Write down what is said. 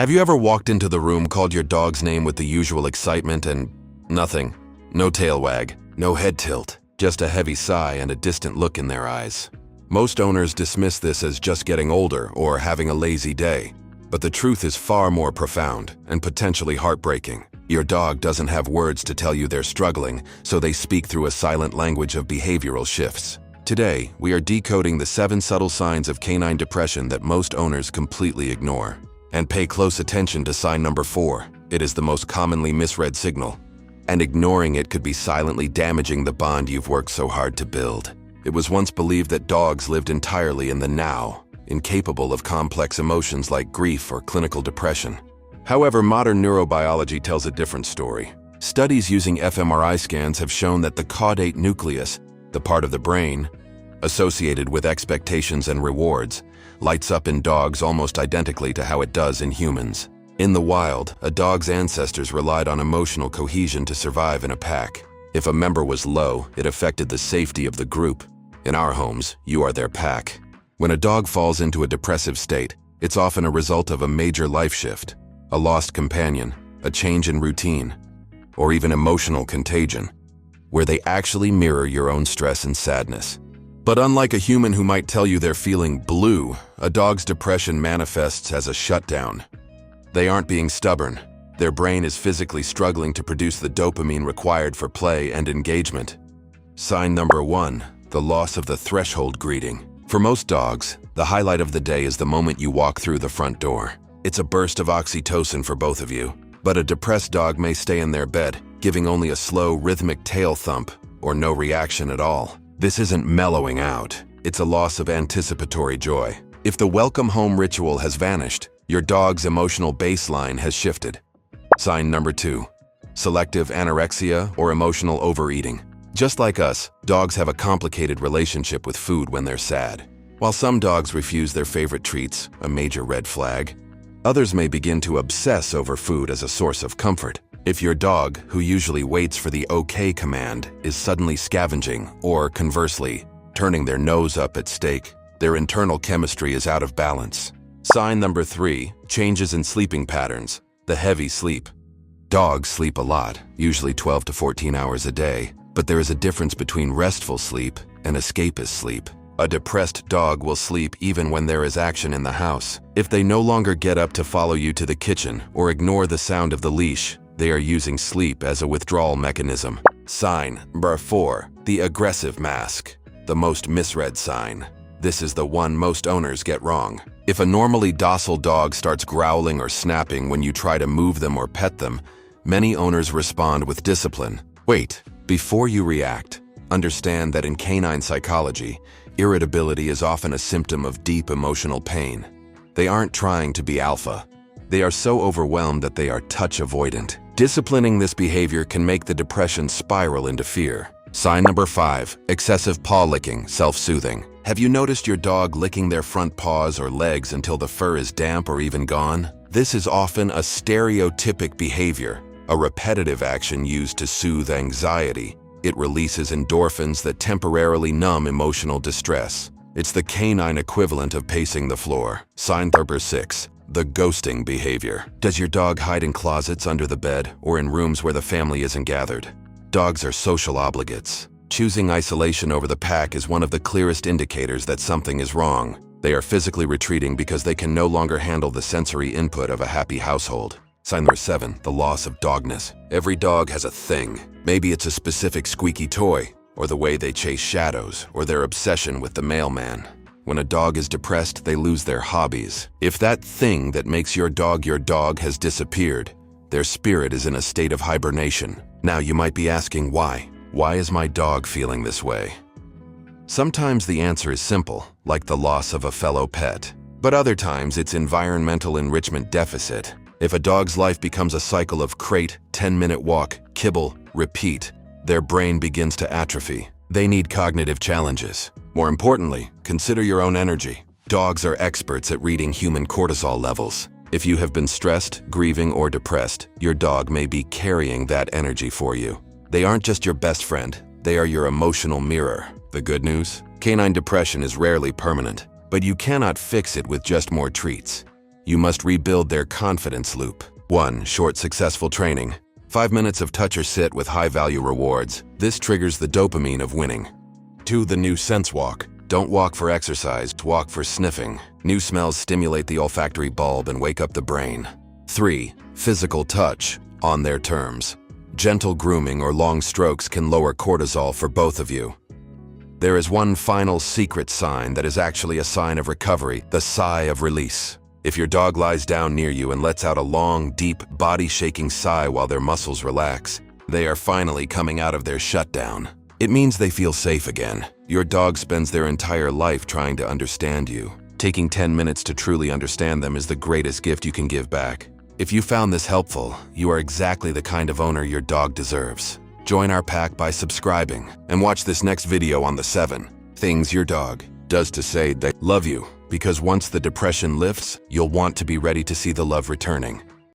Have you ever walked into the room, called your dog's name with the usual excitement, and nothing? No tail wag, no head tilt, just a heavy sigh and a distant look in their eyes. Most owners dismiss this as just getting older or having a lazy day, but the truth is far more profound and potentially heartbreaking. Your dog doesn't have words to tell you they're struggling, so they speak through a silent language of behavioral shifts. Today, we are decoding the 7 subtle signs of canine depression that most owners completely ignore. And pay close attention to sign number 4. It is the most commonly misread signal, and ignoring it could be silently damaging the bond you've worked so hard to build. It was once believed that dogs lived entirely in the now, incapable of complex emotions like grief or clinical depression. However, modern neurobiology tells a different story. Studies using fMRI scans have shown that the caudate nucleus, the part of the brain associated with expectations and rewards, lights up in dogs almost identically to how it does in humans. In the wild, a dog's ancestors relied on emotional cohesion to survive in a pack. If a member was low, it affected the safety of the group. In our homes, you are their pack. When a dog falls into a depressive state, it's often a result of a major life shift, a lost companion, a change in routine, or even emotional contagion, where they actually mirror your own stress and sadness. But unlike a human who might tell you they're feeling blue, a dog's depression manifests as a shutdown. They aren't being stubborn. Their brain is physically struggling to produce the dopamine required for play and engagement. Sign number 1, the loss of the threshold greeting. For most dogs, the highlight of the day is the moment you walk through the front door. It's a burst of oxytocin for both of you. But a depressed dog may stay in their bed, giving only a slow, rhythmic tail thump or no reaction at all. This isn't mellowing out, it's a loss of anticipatory joy. If the welcome home ritual has vanished, your dog's emotional baseline has shifted. Sign number 2, selective anorexia or emotional overeating. Just like us, dogs have a complicated relationship with food when they're sad. While some dogs refuse their favorite treats, a major red flag, others may begin to obsess over food as a source of comfort. If your dog, who usually waits for the OK command, is suddenly scavenging or, conversely, turning their nose up at steak, their internal chemistry is out of balance. Sign number 3, changes in sleeping patterns, the heavy sleep. Dogs sleep a lot, usually 12 to 14 hours a day, but there is a difference between restful sleep and escapist sleep. A depressed dog will sleep even when there is action in the house. If they no longer get up to follow you to the kitchen or ignore the sound of the leash, they are using sleep as a withdrawal mechanism. Sign number 4, the aggressive mask, the most misread sign. This is the one most owners get wrong. If a normally docile dog starts growling or snapping when you try to move them or pet them, many owners respond with discipline. Wait, before you react, understand that in canine psychology, irritability is often a symptom of deep emotional pain. They aren't trying to be alpha. They are so overwhelmed that they are touch avoidant. Disciplining this behavior can make the depression spiral into fear. Sign number 5, excessive paw licking, self-soothing. Have you noticed your dog licking their front paws or legs until the fur is damp or even gone? This is often a stereotypic behavior, a repetitive action used to soothe anxiety. It releases endorphins that temporarily numb emotional distress. It's the canine equivalent of pacing the floor. Sign number 6, the ghosting behavior. Does your dog hide in closets under the bed or in rooms where the family isn't gathered? Dogs are social obligates. Choosing isolation over the pack is one of the clearest indicators that something is wrong. They are physically retreating because they can no longer handle the sensory input of a happy household. Sign number 7, the loss of DOG-ness. Every dog has a thing. Maybe it's a specific squeaky toy, or the way they chase shadows, or their obsession with the mailman. When a dog is depressed, they lose their hobbies. If that thing that makes your dog has disappeared, their spirit is in a state of hibernation. Now you might be asking why. Why is my dog feeling this way? Sometimes the answer is simple, like the loss of a fellow pet. But other times it's environmental enrichment deficit. If a dog's life becomes a cycle of crate, 10-minute walk, kibble, repeat, their brain begins to atrophy. They need cognitive challenges. More importantly, consider your own energy. Dogs are experts at reading human cortisol levels. If you have been stressed, grieving, or depressed, your dog may be carrying that energy for you. They aren't just your best friend, they are your emotional mirror. The good news? Canine depression is rarely permanent, but you cannot fix it with just more treats. You must rebuild their confidence loop. 1. Short, successful training. 5 minutes of touch or sit with high-value rewards. This triggers the dopamine of winning. 2. The new sense walk. Don't walk for exercise, walk for sniffing. New smells stimulate the olfactory bulb and wake up the brain. 3. Physical touch, on their terms. Gentle grooming or long strokes can lower cortisol for both of you. There is one final secret sign that is actually a sign of recovery, the sigh of release. If your dog lies down near you and lets out a long, deep, body-shaking sigh while their muscles relax, they are finally coming out of their shutdown. It means they feel safe again. Your dog spends their entire life trying to understand you. Taking 10 minutes to truly understand them is the greatest gift you can give back. If you found this helpful, you are exactly the kind of owner your dog deserves. Join our pack by subscribing and watch this next video on the 7 things your dog does to say they love you, because once the depression lifts, you'll want to be ready to see the love returning.